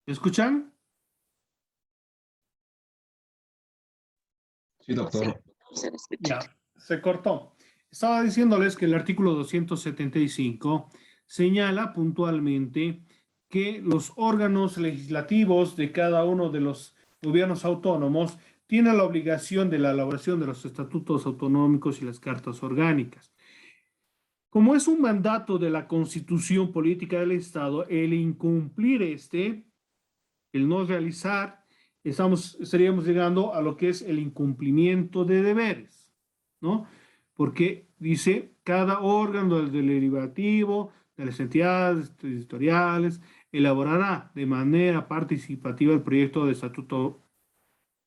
¿Me escuchan? Sí, doctor. Se le escucha. Ya, se cortó. Estaba diciéndoles que el artículo 275 señala puntualmente que los órganos legislativos de cada uno de los gobiernos autónomos tienen la obligación de la elaboración de los estatutos autonómicos y las cartas orgánicas. Como es un mandato de la Constitución Política del Estado, el incumplir el no realizar, estaríamos llegando a lo que es el incumplimiento de deberes, ¿no? Porque dice, cada órgano del deliberativo de las entidades territoriales elaborará de manera participativa el proyecto de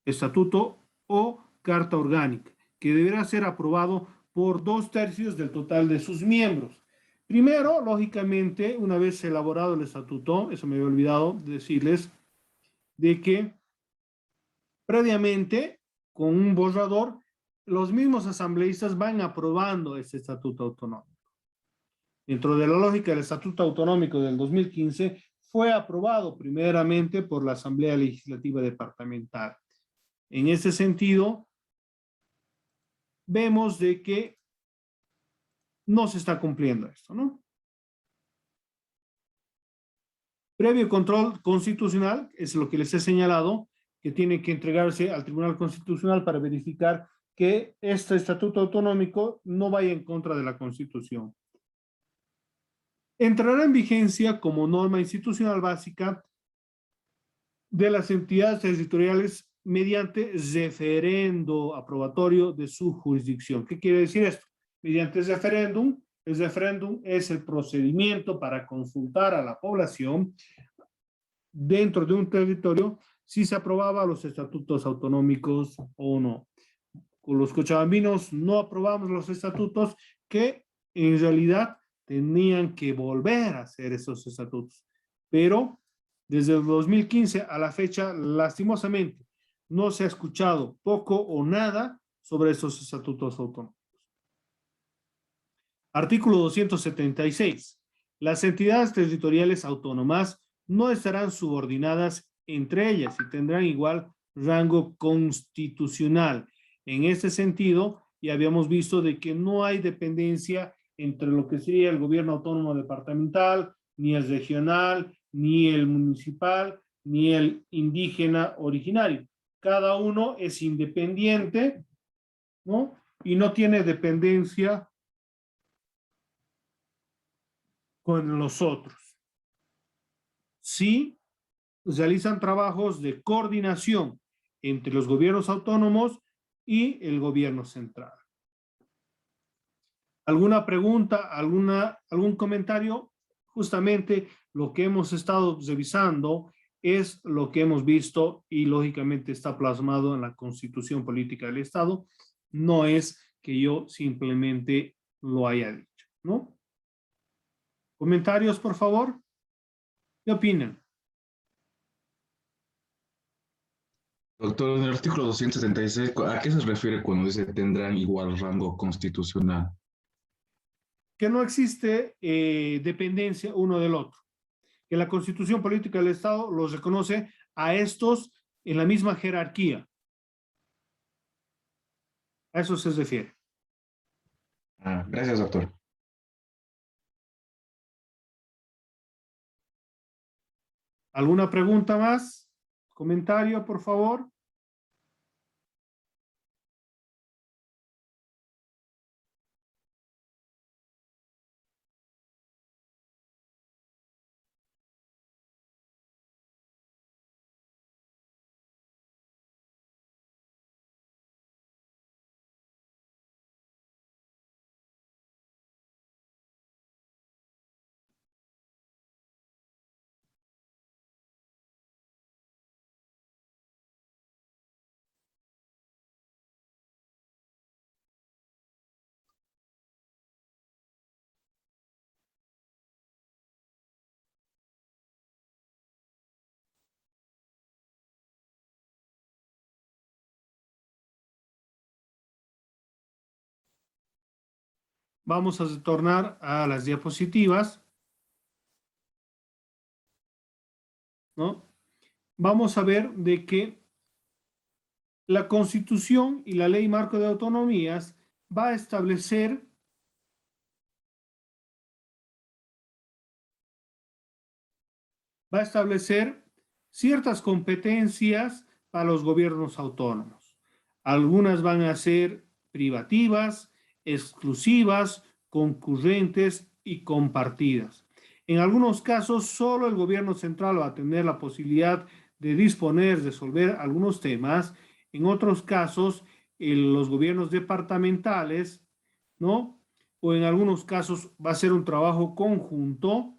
estatuto o carta orgánica, que deberá ser aprobado por 2/3 del total de sus miembros. Primero, lógicamente, una vez elaborado el estatuto, eso me había olvidado decirles, de que previamente, con un borrador, los mismos asambleístas van aprobando este estatuto autonómico. Dentro de la lógica del estatuto autonómico del 2015, fue aprobado primeramente por la Asamblea Legislativa Departamental. En ese sentido, vemos de que no se está cumpliendo esto, ¿no? Previo control constitucional, es lo que les he señalado, que tiene que entregarse al Tribunal Constitucional para verificar que este estatuto autonómico no vaya en contra de la Constitución. Entrará en vigencia como norma institucional básica de las entidades territoriales mediante referendo aprobatorio de su jurisdicción. ¿Qué quiere decir esto? Mediante referéndum, el referéndum es el procedimiento para consultar a la población dentro de un territorio si se aprobaba los estatutos autonómicos o no. Con los cochabambinos no aprobamos los estatutos que en realidad tenían que volver a hacer esos estatutos. Pero desde el 2015 a la fecha, lastimosamente, no se ha escuchado poco o nada sobre esos estatutos autonómicos. Artículo 276. Las entidades territoriales autónomas no estarán subordinadas entre ellas y tendrán igual rango constitucional. En este sentido, ya habíamos visto de que no hay dependencia entre lo que sería el gobierno autónomo departamental, ni el regional, ni el municipal, ni el indígena originario. Cada uno es independiente, ¿no? Y no tiene dependencia con los otros. Sí, realizan trabajos de coordinación entre los gobiernos autónomos y el gobierno central. ¿Alguna pregunta, algún comentario? Justamente lo que hemos estado revisando es lo que hemos visto y lógicamente está plasmado en la Constitución Política del Estado. No es que yo simplemente lo haya dicho, ¿no? ¿Comentarios, por favor? ¿Qué opinan? Doctor, en el artículo 276, ¿a qué se refiere cuando dice tendrán igual rango constitucional? Que no existe dependencia uno del otro, que la Constitución Política del Estado los reconoce a estos en la misma jerarquía. A eso se refiere. Gracias, doctor. ¿Alguna pregunta más? ¿Comentario, por favor? Vamos a retornar a las diapositivas, ¿no? vamos a ver de que la Constitución y la Ley Marco de Autonomías va a establecer ciertas competencias para los gobiernos autónomos. Algunas van a ser privativas, exclusivas, concurrentes y compartidas. En algunos casos, solo el gobierno central va a tener la posibilidad de disponer, de resolver algunos temas. En otros casos, los gobiernos departamentales, ¿no? O en algunos casos va a ser un trabajo conjunto,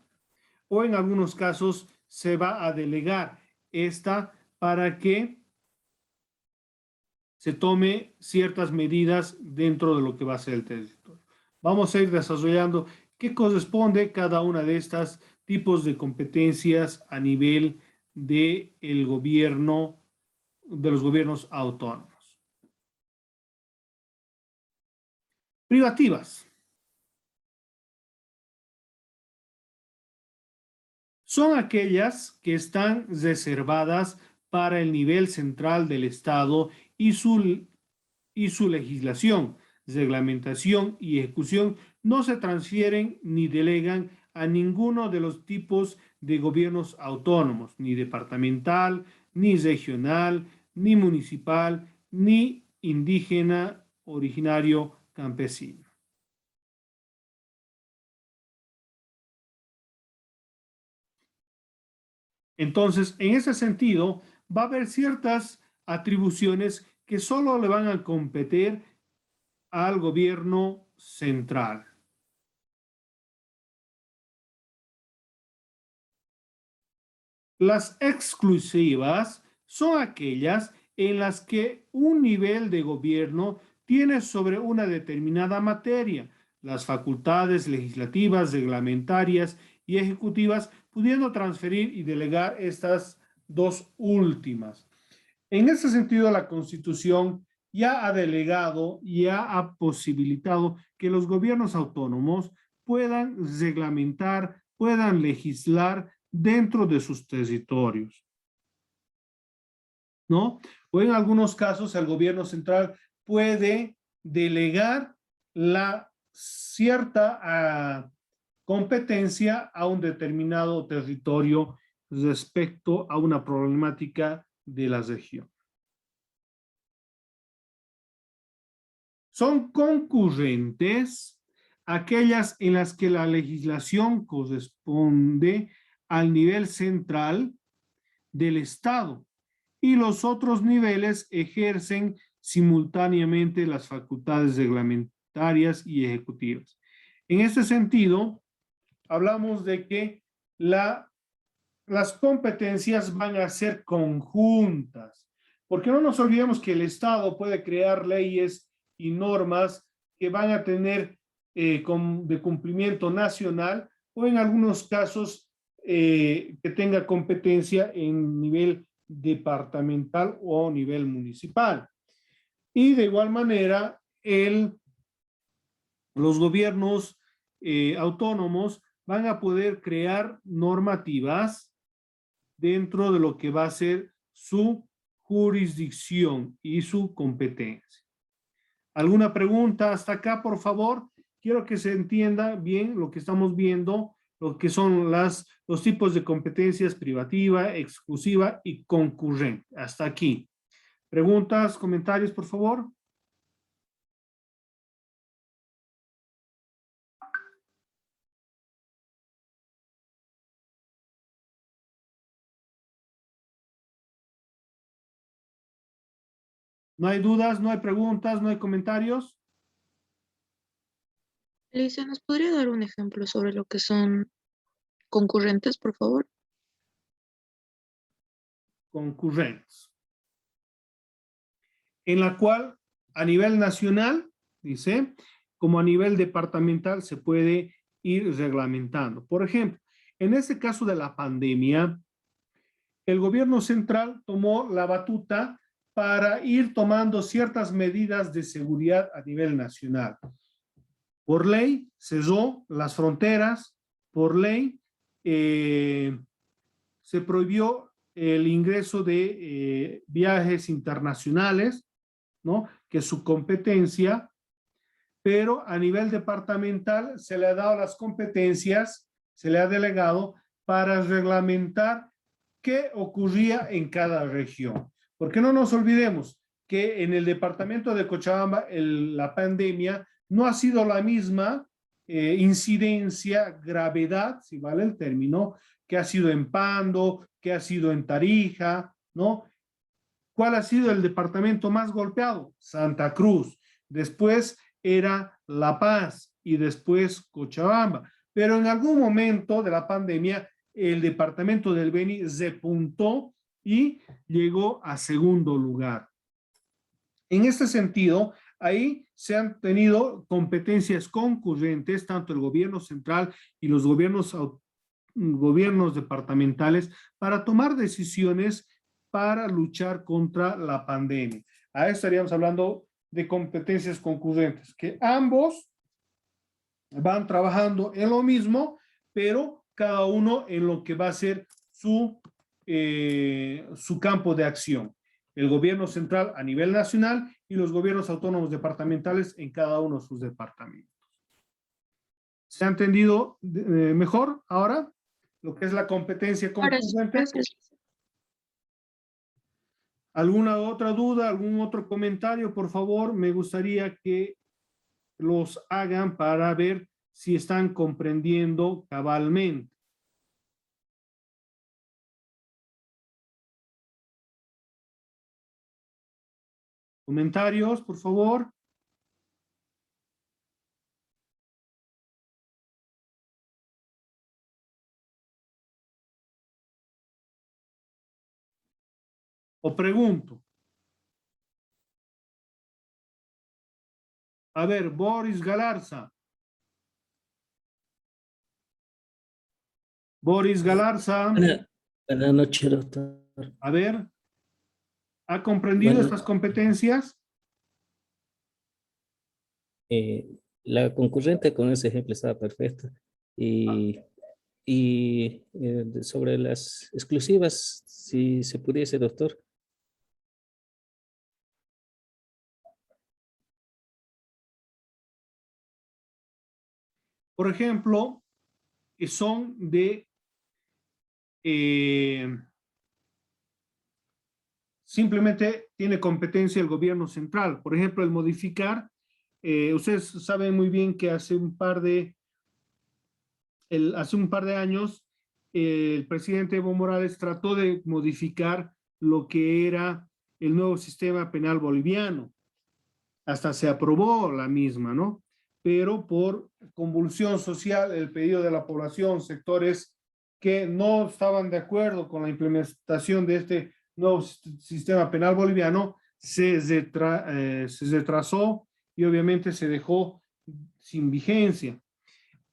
o en algunos casos se va a delegar esta para que se tome ciertas medidas dentro de lo que va a ser el territorio. Vamos a ir desarrollando qué corresponde cada una de estas tipos de competencias a nivel de el gobierno, de los gobiernos autónomos. Privativas. Son aquellas que están reservadas para el nivel central del Estado y su legislación, reglamentación y ejecución no se transfieren ni delegan a ninguno de los tipos de gobiernos autónomos, ni departamental, ni regional, ni municipal, ni indígena, originario, campesino. Entonces, en ese sentido, va a haber ciertas atribuciones que solo le van a competir al gobierno central. Las exclusivas son aquellas en las que un nivel de gobierno tiene sobre una determinada materia las facultades legislativas, reglamentarias y ejecutivas, pudiendo transferir y delegar estas dos últimas. En ese sentido, la Constitución ya ha delegado, ya ha posibilitado que los gobiernos autónomos puedan reglamentar, puedan legislar dentro de sus territorios, ¿no? O en algunos casos el gobierno central puede delegar la cierta competencia a un determinado territorio respecto a una problemática de la región. Son concurrentes aquellas en las que la legislación corresponde al nivel central del Estado y los otros niveles ejercen simultáneamente las facultades reglamentarias y ejecutivas. En este sentido, hablamos de que las competencias van a ser conjuntas, porque no nos olvidemos que el Estado puede crear leyes y normas que van a tener de cumplimiento nacional o en algunos casos que tenga competencia en nivel departamental o nivel municipal. Y de igual manera, los gobiernos autónomos van a poder crear normativas dentro de lo que va a ser su jurisdicción y su competencia. ¿Alguna pregunta hasta acá, por favor? Quiero que se entienda bien lo que estamos viendo, lo que son los tipos de competencias privativa, exclusiva y concurrente. Hasta aquí. ¿Preguntas, comentarios, por favor? ¿No hay dudas, no hay preguntas, no hay comentarios? Alicia, ¿nos podría dar un ejemplo sobre lo que son concurrentes, por favor? Concurrentes. En la cual a nivel nacional, dice, como a nivel departamental se puede ir reglamentando. Por ejemplo, en este caso de la pandemia, el gobierno central tomó la batuta para ir tomando ciertas medidas de seguridad a nivel nacional. Por ley, cerró las fronteras, por ley, se prohibió el ingreso de viajes internacionales, ¿no? Que es su competencia, pero a nivel departamental se le ha dado las competencias, se le ha delegado para reglamentar qué ocurría en cada región. Porque no nos olvidemos que en el departamento de Cochabamba la pandemia no ha sido la misma incidencia, gravedad, si vale el término, que ha sido en Pando, que ha sido en Tarija, ¿no? ¿Cuál ha sido el departamento más golpeado? Santa Cruz. Después era La Paz y después Cochabamba. Pero en algún momento de la pandemia, el departamento del Beni repuntó y llegó a segundo lugar. En este sentido, ahí se han tenido competencias concurrentes, tanto el gobierno central y los gobiernos departamentales, para tomar decisiones para luchar contra la pandemia. Ahí estaríamos hablando de competencias concurrentes, que ambos van trabajando en lo mismo, pero cada uno en lo que va a ser su campo de acción. El gobierno central a nivel nacional y los gobiernos autónomos departamentales en cada uno de sus departamentos. ¿Se ha entendido mejor ahora lo que es la competencia concurrente? Gracias. ¿Alguna otra duda, algún otro comentario? Por favor, me gustaría que los hagan para ver si están comprendiendo cabalmente. Comentarios, por favor. O pregunto. A ver, Boris Galarza. Boris Galarza. Buenas noches, doctor. A ver, ¿ha comprendido Bueno, estas competencias? la concurrente con ese ejemplo estaba perfecta. Sobre las exclusivas, si se pudiese, doctor. Por ejemplo, son de simplemente tiene competencia el gobierno central. Por ejemplo, el modificar, ustedes saben muy bien que hace un par de años el presidente Evo Morales trató de modificar lo que era el nuevo sistema penal boliviano. Hasta se aprobó la misma, ¿no? Pero por convulsión social, el pedido de la población, sectores que no estaban de acuerdo con la implementación de este nuevo sistema penal boliviano, se retrasó y obviamente se dejó sin vigencia.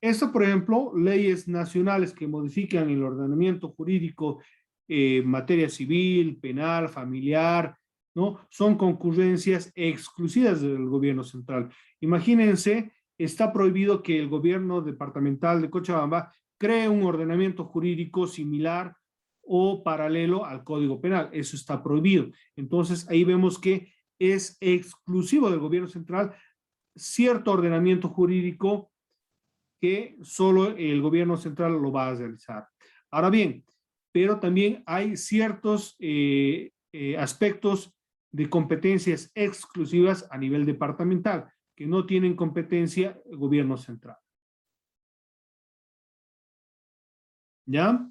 Esto, por ejemplo, leyes nacionales que modifican el ordenamiento jurídico en materia civil, penal, familiar, ¿no? Son concurrencias exclusivas del gobierno central. Imagínense, está prohibido que el gobierno departamental de Cochabamba cree un ordenamiento jurídico similar o paralelo al Código Penal. Eso está prohibido. Entonces, ahí vemos que es exclusivo del gobierno central cierto ordenamiento jurídico que solo el gobierno central lo va a realizar. Ahora bien, pero también hay ciertos aspectos de competencias exclusivas a nivel departamental, que no tienen competencia el gobierno central. ¿Ya?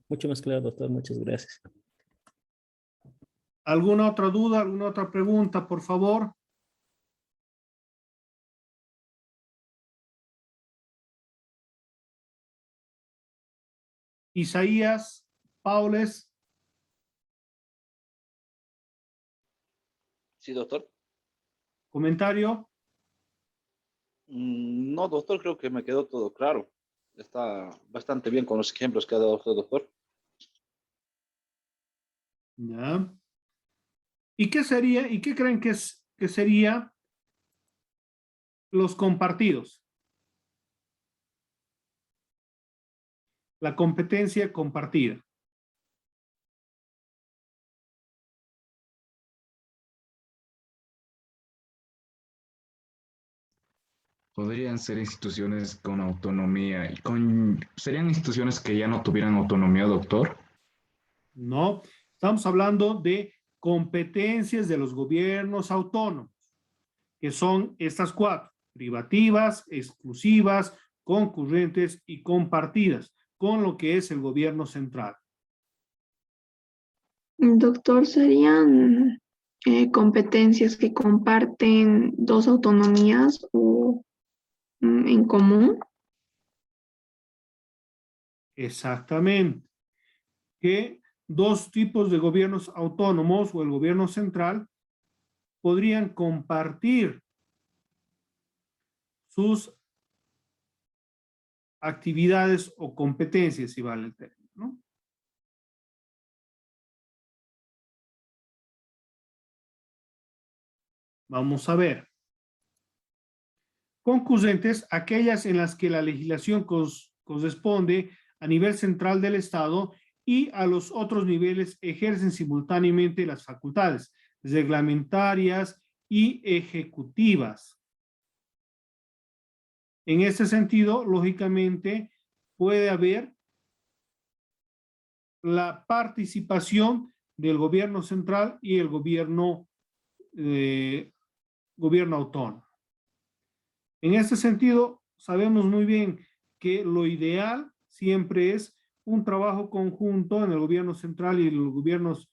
Mucho más claro, doctor. Muchas gracias. ¿Alguna otra duda, alguna otra pregunta, por favor? Isaías, Paules. Sí, doctor. ¿Comentario? No, doctor, creo que me quedó todo claro. Está bastante bien con los ejemplos que ha dado usted, doctor. ¿Ya? ¿Y qué sería, y qué creen que sería los compartidos? La competencia compartida. Podrían ser instituciones con autonomía y serían instituciones que ya no tuvieran autonomía, doctor. No, estamos hablando de competencias de los gobiernos autónomos, que son estas cuatro: privativas, exclusivas, concurrentes y compartidas, con lo que es el gobierno central. Doctor, ¿serían competencias que comparten dos autonomías o en común? Exactamente. Que dos tipos de gobiernos autónomos o el gobierno central podrían compartir sus actividades o competencias, si vale el término, ¿no? Vamos a ver. Concurrentes, aquellas en las que la legislación corresponde a nivel central del Estado y a los otros niveles ejercen simultáneamente las facultades reglamentarias y ejecutivas. En este sentido, lógicamente, puede haber la participación del gobierno central y el gobierno autónomo. En este sentido, sabemos muy bien que lo ideal siempre es un trabajo conjunto en el gobierno central y los gobiernos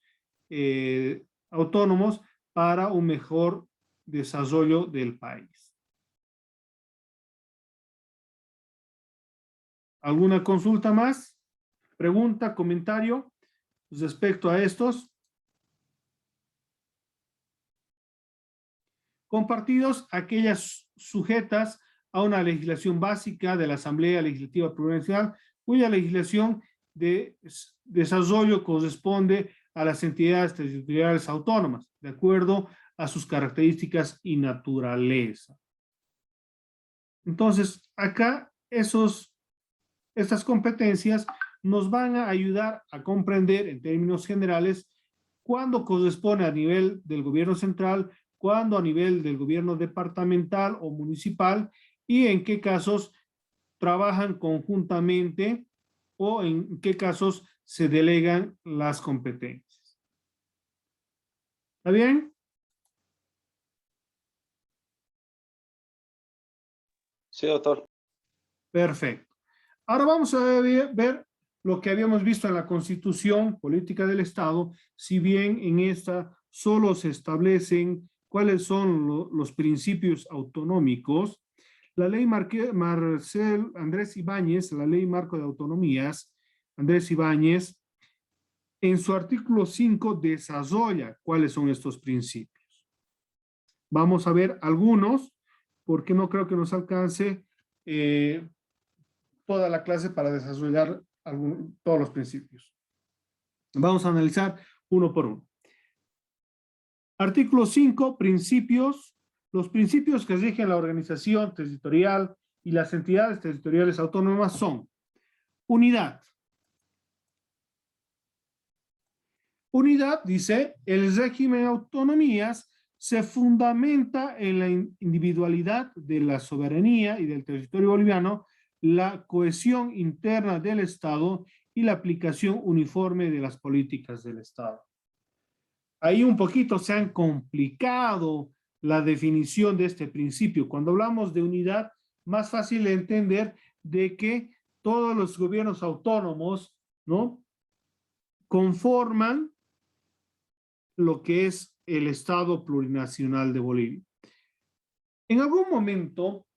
autónomos para un mejor desarrollo del país. ¿Alguna consulta más? ¿Pregunta, comentario respecto a estos? Compartidos, aquellas sujetas a una legislación básica de la Asamblea Legislativa Plurinacional, cuya legislación de desarrollo corresponde a las entidades territoriales autónomas, de acuerdo a sus características y naturaleza. Entonces, acá estas competencias nos van a ayudar a comprender en términos generales cuándo corresponde a nivel del gobierno central, cuándo a nivel del gobierno departamental o municipal y en qué casos trabajan conjuntamente o en qué casos se delegan las competencias. ¿Está bien? Sí, doctor. Perfecto. Ahora vamos a ver lo que habíamos visto en la Constitución Política del Estado, si bien en esta solo se establecen cuáles son los principios autonómicos. La ley Marcel Andrés Ibáñez, la ley Marco de Autonomías, Andrés Ibáñez, en su artículo 5 desarrolla cuáles son estos principios. Vamos a ver algunos, porque no creo que nos alcance toda la clase para desarrollar todos los principios. Vamos a analizar uno por uno. Artículo 5, principios. Los principios que rigen la organización territorial y las entidades territoriales autónomas son: unidad. Unidad, dice, el régimen de autonomías se fundamenta en la individualidad de la soberanía y del territorio boliviano, la cohesión interna del Estado y la aplicación uniforme de las políticas del Estado. Ahí un poquito se han complicado la definición de este principio. Cuando hablamos de unidad, más fácil de entender de que todos los gobiernos autónomos, ¿no?, conforman lo que es el Estado Plurinacional de Bolivia. En algún momento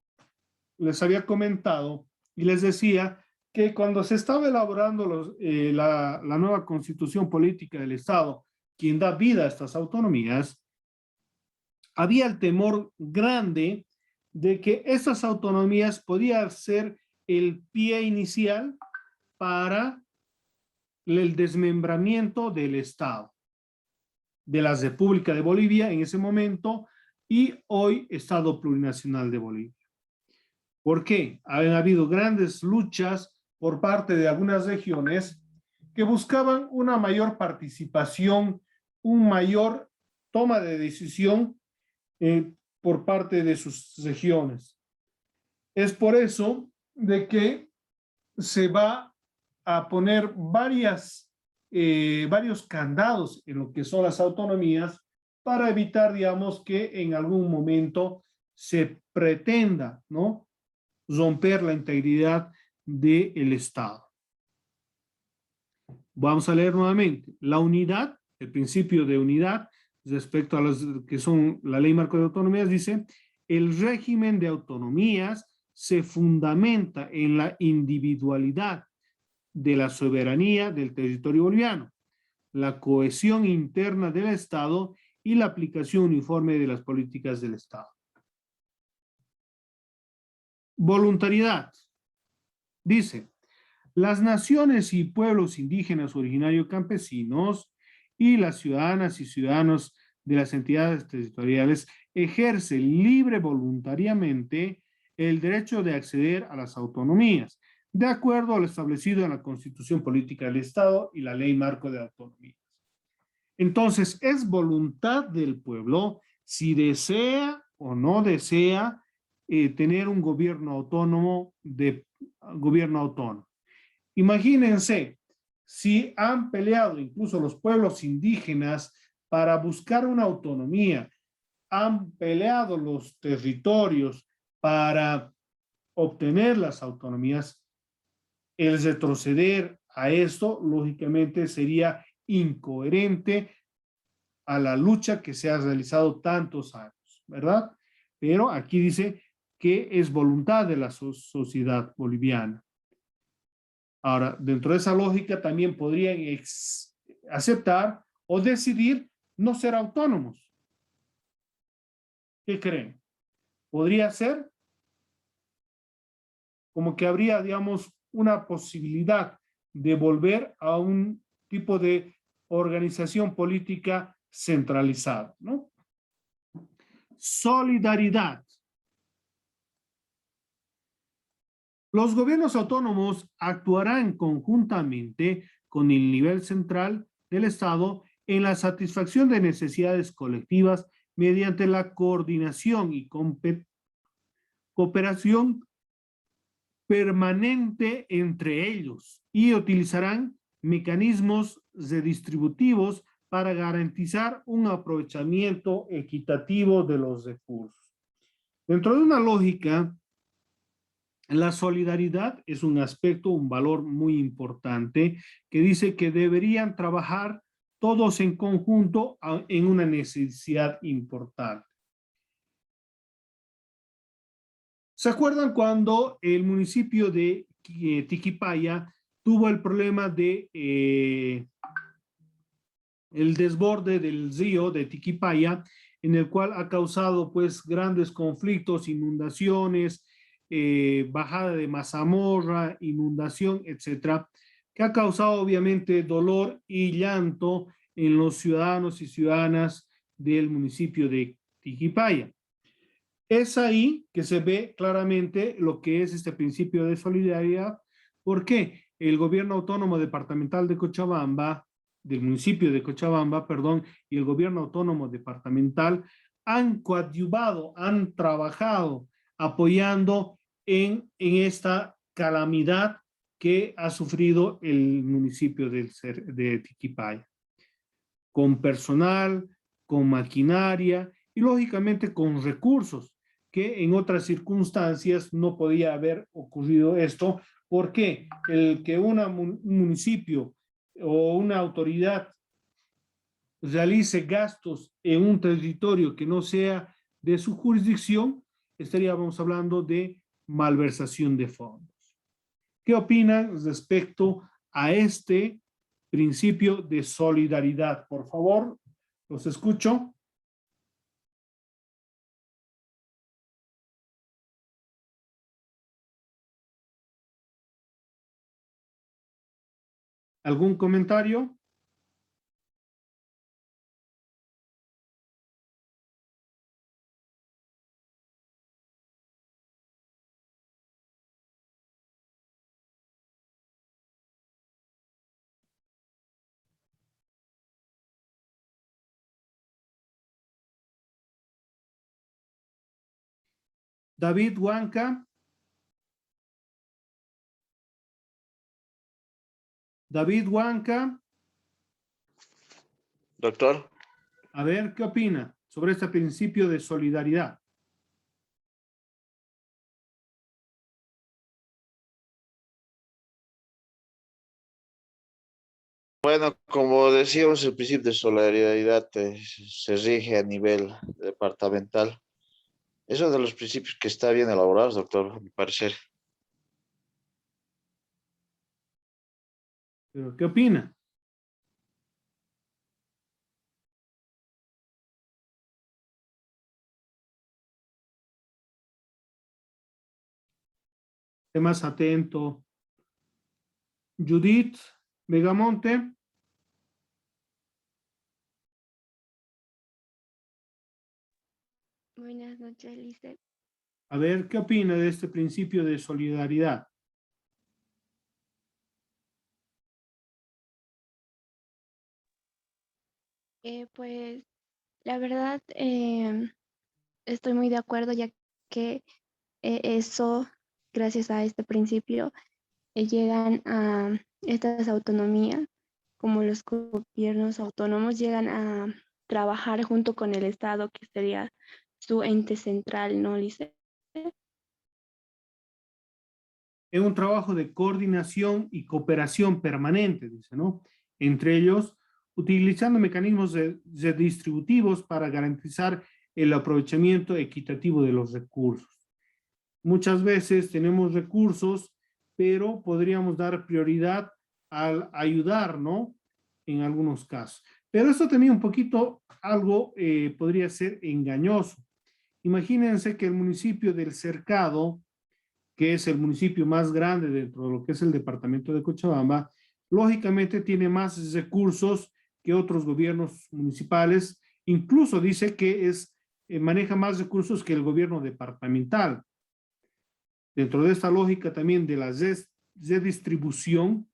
les había comentado y les decía que cuando se estaba elaborando la nueva Constitución Política del Estado, quien da vida a estas autonomías, había el temor grande de que estas autonomías podían ser el pie inicial para el desmembramiento del Estado, de la República de Bolivia en ese momento y hoy Estado Plurinacional de Bolivia. ¿Por qué? Han habido grandes luchas por parte de algunas regiones que buscaban una mayor participación, un mayor toma de decisión por parte de sus regiones. Es por eso de que se va a poner varios candados en lo que son las autonomías para evitar, digamos, que en algún momento se pretenda, ¿no?, romper la integridad del Estado. Vamos a leer nuevamente. La unidad, el principio de unidad, respecto a los que son la ley marco de autonomías, dice, el régimen de autonomías se fundamenta en la individualidad de la soberanía del territorio boliviano, la cohesión interna del Estado y la aplicación uniforme de las políticas del Estado. Voluntariedad. Dice, las naciones y pueblos indígenas originarios campesinos y las ciudadanas y ciudadanos de las entidades territoriales ejercen libre voluntariamente el derecho de acceder a las autonomías, de acuerdo a lo establecido en la Constitución Política del Estado y la Ley Marco de Autonomías. Entonces, es voluntad del pueblo si desea o no desea tener un gobierno autónomo Imagínense, si han peleado incluso los pueblos indígenas para buscar una autonomía, han peleado los territorios para obtener las autonomías, el retroceder a esto, lógicamente, sería incoherente a la lucha que se ha realizado tantos años, ¿verdad? Pero aquí dice que es voluntad de la sociedad boliviana. Ahora, dentro de esa lógica también podrían aceptar o decidir no ser autónomos. ¿Qué creen? ¿Podría ser? Como que habría, digamos, una posibilidad de volver a un tipo de organización política centralizada, ¿no? Solidaridad. Los gobiernos autónomos actuarán conjuntamente con el nivel central del Estado en la satisfacción de necesidades colectivas mediante la coordinación y cooperación permanente entre ellos y utilizarán mecanismos redistributivos para garantizar un aprovechamiento equitativo de los recursos. Dentro de una lógica, la solidaridad es un aspecto, un valor muy importante que dice que deberían trabajar todos en conjunto en una necesidad importante. ¿Se acuerdan cuando el municipio de Tiquipaya tuvo el problema de el desborde del río de Tiquipaya, en el cual ha causado pues grandes conflictos, inundaciones, bajada de mazamorra, inundación, etcétera, que ha causado obviamente dolor y llanto en los ciudadanos y ciudadanas del municipio de Tiquipaya? Es ahí que se ve claramente lo que es este principio de solidaridad, porque el gobierno autónomo departamental de Cochabamba, del municipio de Cochabamba, perdón, y el gobierno autónomo departamental han coadyuvado, han trabajado apoyando en esta calamidad que ha sufrido el municipio de Tiquipaya, con personal, con maquinaria y lógicamente con recursos, que en otras circunstancias no podía haber ocurrido esto. ¿Por qué? El que un municipio o una autoridad realice gastos en un territorio que no sea de su jurisdicción, estaríamos hablando de malversación de fondos. ¿Qué opinan respecto a este principio de solidaridad? Por favor, los escucho. ¿Algún comentario? David Huanca. David Huanca, Doctor, a ver, ¿qué opina sobre este principio de solidaridad? bueno, como decíamos, el principio de solidaridad se rige a nivel departamental. Es uno de los principios que está bien elaborados, doctor, a mi parecer. ¿Pero qué opina? Esté más atento. Judith Vegamonte. Buenas noches, Lizeth. A ver, ¿qué opina de este principio de solidaridad? Pues la verdad estoy muy de acuerdo ya que eso, gracias a este principio, llegan a estas autonomías, como los gobiernos autónomos, llegan a trabajar junto con el Estado, que sería su ente central, ¿no, Lizeth? Es un trabajo de coordinación y cooperación permanente, dice, ¿no? Entre ellos, utilizando mecanismos redistributivos para garantizar el aprovechamiento equitativo de los recursos. Muchas veces tenemos recursos, pero podríamos dar prioridad al ayudar, ¿no? En algunos casos. Pero esto también un poquito algo podría ser engañoso. Imagínense que el municipio del Cercado, que es el municipio más grande dentro de lo que es el departamento de Cochabamba, lógicamente tiene más recursos que otros gobiernos municipales, incluso dice que maneja más recursos que el gobierno departamental. Dentro de esta lógica también de la redistribución,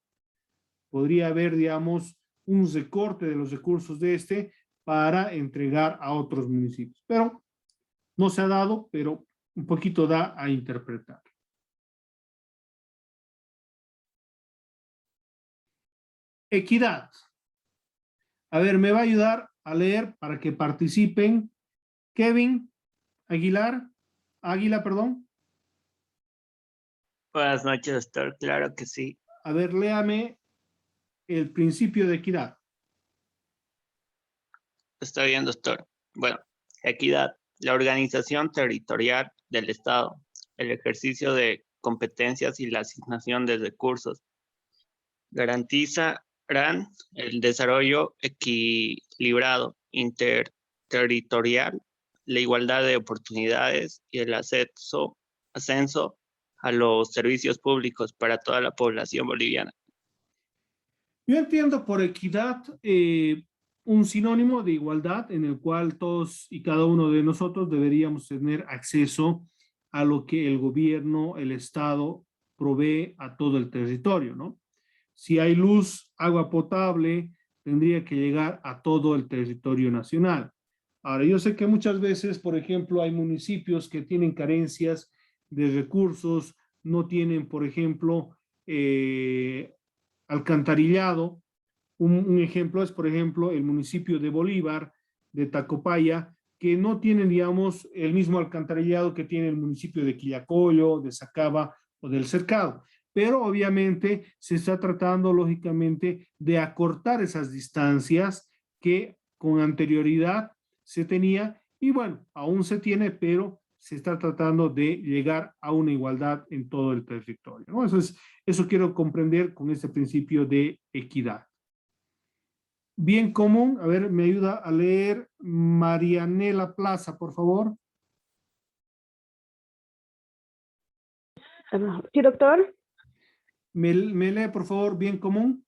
podría haber, digamos, un recorte de los recursos de este para entregar a otros municipios. Pero no se ha dado, pero un poquito da a interpretar. Equidad. A ver, me va a ayudar a leer para que participen Kevin Águila, perdón. Buenas noches, doctor. Claro que sí. A ver, léame el principio de equidad. Está bien, doctor. Bueno, equidad, la organización territorial del Estado, el ejercicio de competencias y la asignación de recursos. Garantizarán el desarrollo equilibrado, interterritorial, la igualdad de oportunidades y el ascenso a los servicios públicos para toda la población boliviana. Yo entiendo por equidad un sinónimo de igualdad en el cual todos y cada uno de nosotros deberíamos tener acceso a lo que el gobierno, el Estado provee a todo el territorio, ¿no? Si hay luz, agua potable, tendría que llegar a todo el territorio nacional. Ahora, yo sé que muchas veces, por ejemplo, hay municipios que tienen carencias de recursos, no tienen, por ejemplo, alcantarillado. Un ejemplo es, por ejemplo, el municipio de Bolívar, de Tacopaya, que no tienen, digamos, el mismo alcantarillado que tiene el municipio de Quillacollo, de Sacaba o del Cercado. Pero obviamente se está tratando, lógicamente, de acortar esas distancias que con anterioridad se tenía y bueno, aún se tiene, pero se está tratando de llegar a una igualdad en todo el territorio, ¿no? Eso quiero comprender con este principio de equidad. Bien común, a ver, me ayuda a leer Marianela Plaza, por favor. Sí, doctor. Me lee, por favor, bien común.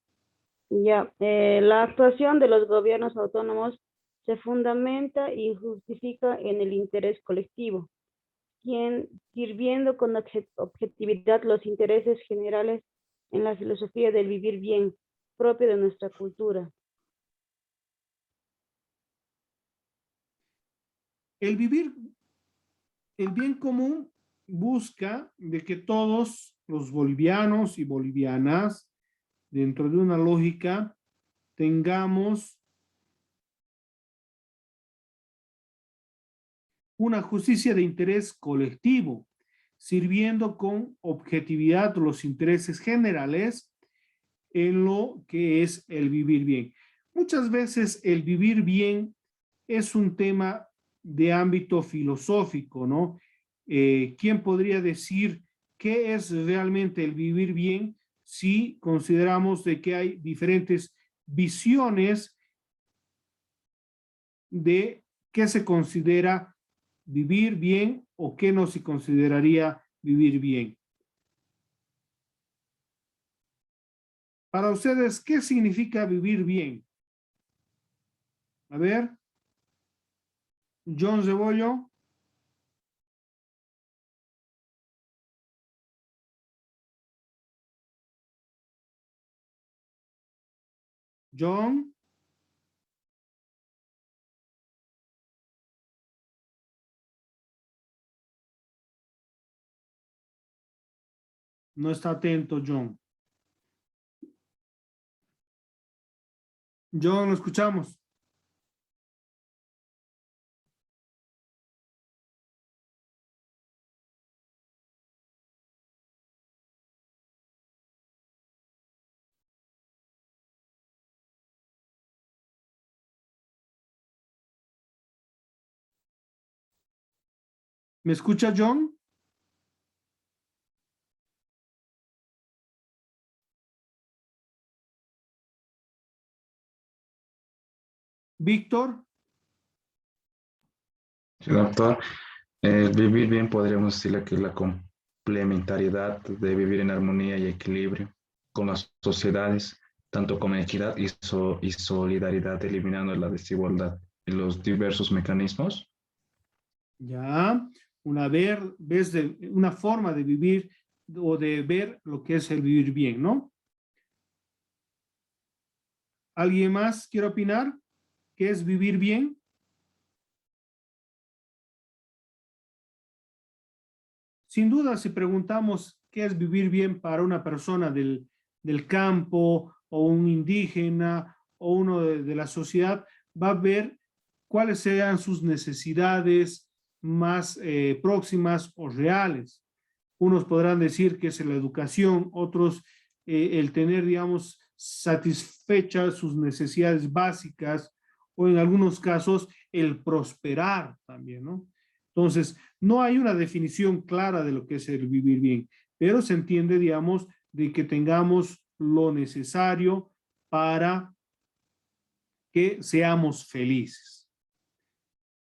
Ya, la actuación de los gobiernos autónomos se fundamenta y justifica en el interés colectivo, quien sirviendo con objetividad los intereses generales en la filosofía del vivir bien, propio de nuestra cultura. El bien común busca de que todos los bolivianos y bolivianas dentro de una lógica, tengamos una justicia de interés colectivo, sirviendo con objetividad los intereses generales en lo que es el vivir bien. Muchas veces el vivir bien es un tema de ámbito filosófico, ¿no? ¿Quién podría decir qué es realmente el vivir bien si consideramos de que hay diferentes visiones de qué se considera vivir bien o qué no se consideraría vivir bien? Para ustedes, ¿qué significa vivir bien? A ver, John Cebollo. John. No está atento, John. John, lo escuchamos. ¿Me escucha, John? Víctor. Sí, doctor. Vivir bien podríamos decirle que es la complementariedad de vivir en armonía y equilibrio con las sociedades, tanto con equidad y solidaridad, eliminando la desigualdad y los diversos mecanismos. Ya, una forma de vivir o de ver lo que es el vivir bien, ¿no? ¿Alguien más quiere opinar? ¿Qué es vivir bien? Sin duda, si preguntamos qué es vivir bien para una persona del campo o un indígena o uno de la sociedad, va a ver cuáles sean sus necesidades más próximas o reales. Unos podrán decir que es la educación, otros el tener, digamos, satisfechas sus necesidades básicas o en algunos casos el prosperar también, ¿no? Entonces, no hay una definición clara de lo que es el vivir bien, pero se entiende, digamos, de que tengamos lo necesario para que seamos felices.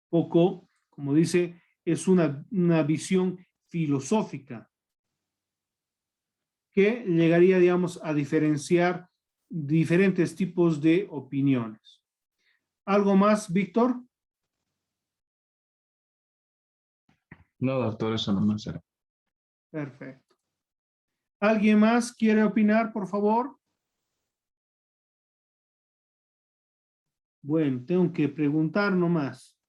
Poco, como dice, es una visión filosófica que llegaría, digamos, a diferenciar diferentes tipos de opiniones. ¿Algo más, Víctor? No, doctor, eso no me será. Perfecto. ¿Alguien más quiere opinar, por favor? Bueno, tengo que preguntar nomás.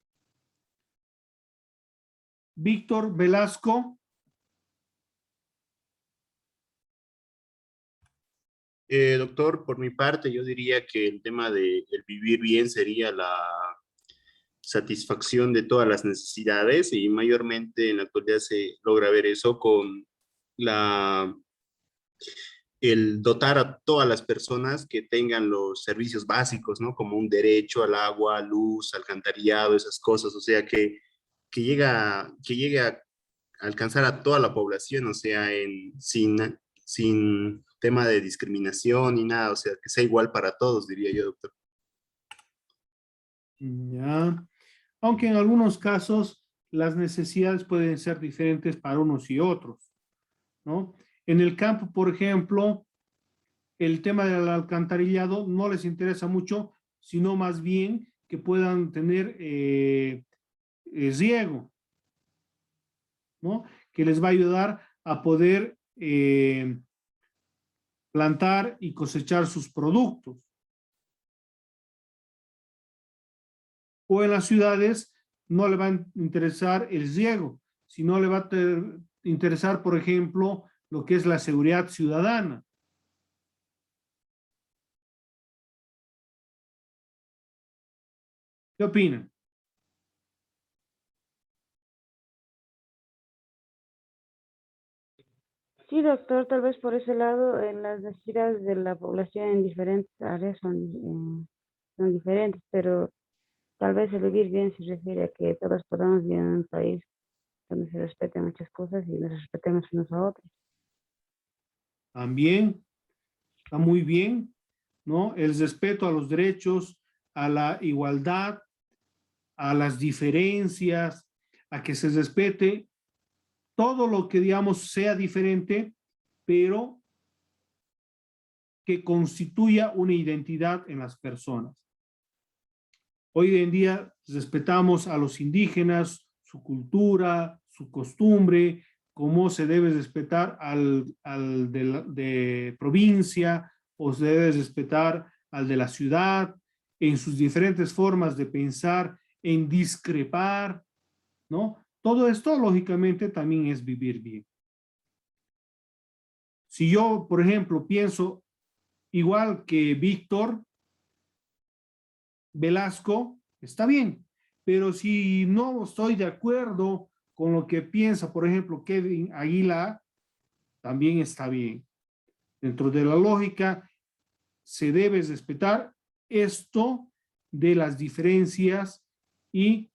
Víctor Velasco. Doctor, por mi parte, yo diría que el tema de el vivir bien sería la satisfacción de todas las necesidades y mayormente en la actualidad se logra ver eso con la, el dotar a todas las personas que tengan los servicios básicos, ¿no? Como un derecho al agua, luz, alcantarillado, esas cosas, o sea, que llegue a alcanzar a toda la población, o sea, sin tema de discriminación ni nada, o sea, que sea igual para todos, diría yo, doctor. Ya. Aunque en algunos casos las necesidades pueden ser diferentes para unos y otros, ¿no? En el campo, por ejemplo, el tema del alcantarillado no les interesa mucho, sino más bien que puedan tener riego, ¿no? Que les va a ayudar a poder plantar y cosechar sus productos. O en las ciudades no le va a interesar el riego, sino le va a interesar, por ejemplo, lo que es la seguridad ciudadana. ¿Qué opinan? Sí, doctor, tal vez por ese lado, las necesidades de la población en diferentes áreas son diferentes, pero tal vez el vivir bien se refiere a que todos podamos vivir en un país donde se respeten muchas cosas y nos respetemos unos a otros. También está muy bien, ¿no? El respeto a los derechos, a la igualdad, a las diferencias, a que se respete todo lo que, digamos, sea diferente, pero que constituya una identidad en las personas. Hoy en día respetamos a los indígenas, su cultura, su costumbre, cómo se debe respetar al de provincia o se debe respetar al de la ciudad, en sus diferentes formas de pensar, en discrepar, ¿no? Todo esto, lógicamente, también es vivir bien. Si yo, por ejemplo, pienso igual que Víctor Velasco, está bien, pero si no estoy de acuerdo con lo que piensa, por ejemplo, Kevin Aguilar, también está bien. Dentro de la lógica, se debe respetar esto de las diferencias y,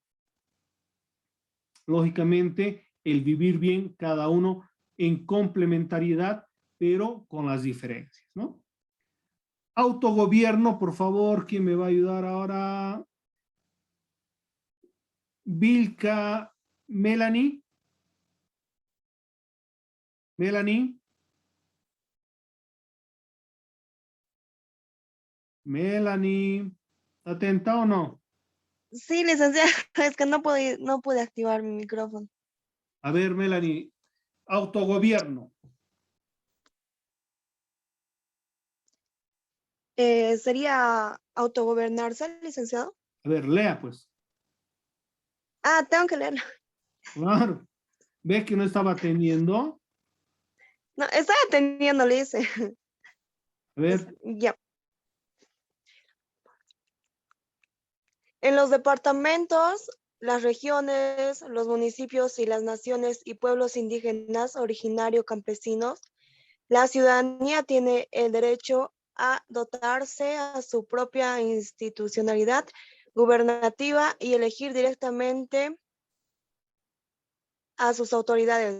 lógicamente, el vivir bien cada uno en complementariedad, pero con las diferencias, ¿no? Autogobierno, por favor, ¿quién me va a ayudar ahora? Vilca, Melanie. Melanie. Melanie, ¿atenta o no? Sí, licenciada, es que no pude activar mi micrófono. A ver, Melanie, autogobierno. ¿Sería autogobernarse, licenciado? A ver, lea pues. Ah, tengo que leerlo. Claro. ¿Ves que no estaba atendiendo? No, estaba atendiendo, le dice. A ver. Ya. En los departamentos, las regiones, los municipios y las naciones y pueblos indígenas originarios campesinos, la ciudadanía tiene el derecho a dotarse a su propia institucionalidad gubernativa y elegir directamente a sus autoridades.